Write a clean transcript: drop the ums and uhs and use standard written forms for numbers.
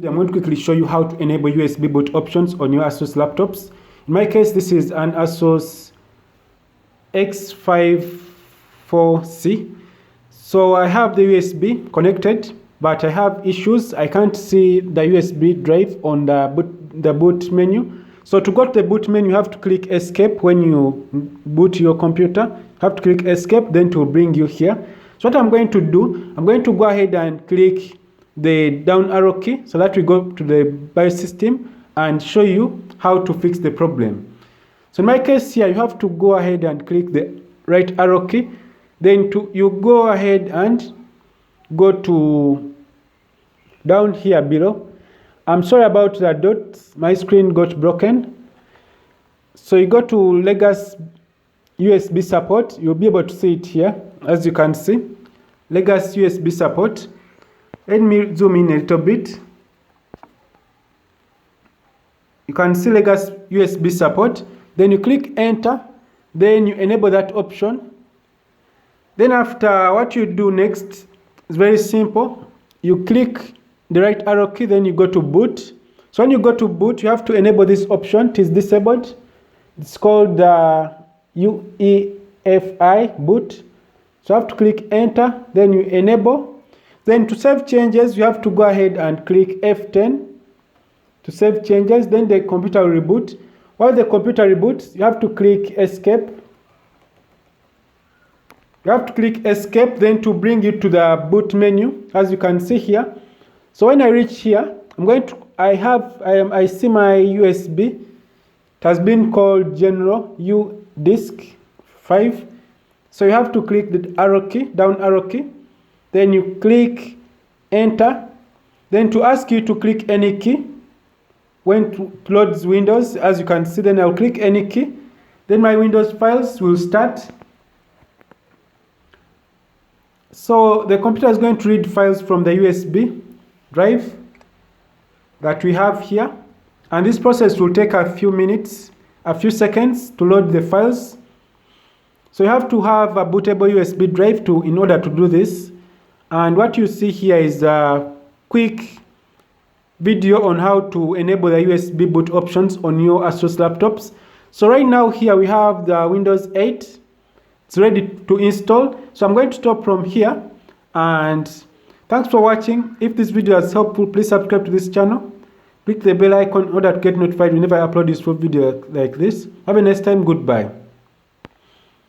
I'm going to quickly show you how to enable USB boot options on your Asus laptops. In my case, this is an Asus X550C. So I have the USB connected, but I have issues. I can't see the USB drive on the boot menu. So to go to the boot menu, you have to click escape. When you boot your computer, you have to click escape, then to bring you here. So what I'm going to do, I'm going to go ahead and click the down arrow key so that we go to the BIOS system and show you how to fix the problem. So in my case here, you have to go ahead and click the right arrow key. Then you go ahead and go to down here below. I'm sorry about the dots, my screen got broken. So you go to Legacy USB support. You'll be able to see it here, as you can see. Legacy USB support. Let me zoom in a little bit. You can see Legacy USB support. Then you click enter. Then you enable that option. Then after, what you do next is very simple. You click the right arrow key, then you go to boot. So when you go to boot, you have to enable this option. It is disabled. It's called UEFI boot. So you have to click enter, then you enable. Then to save changes, you have to go ahead and click F10 to save changes. Then the computer will reboot. While the computer reboots, you have to click escape. You have to click escape, then to bring you to the boot menu, as you can see here. So when I reach here, I see my USB. It has been called General U Disk 5. So you have to click the arrow key, down arrow key. Then you click enter. Then to ask you to click any key. When it loads Windows, as you can see, then I'll click any key. Then my Windows files will start. So the computer is going to read files from the USB drive that we have here. And this process will take a few minutes, a few seconds to load the files. So you have to have a bootable USB drive in order to do this. And what you see here is a quick video on how to enable the USB boot options on your Asus laptops. So right now here we have the Windows 8. It's ready to install. So I'm going to stop from here. And thanks for watching. If this video is helpful, please subscribe to this channel. Click the bell icon in order to get notified whenever I upload useful video like this. Have a nice time. Goodbye.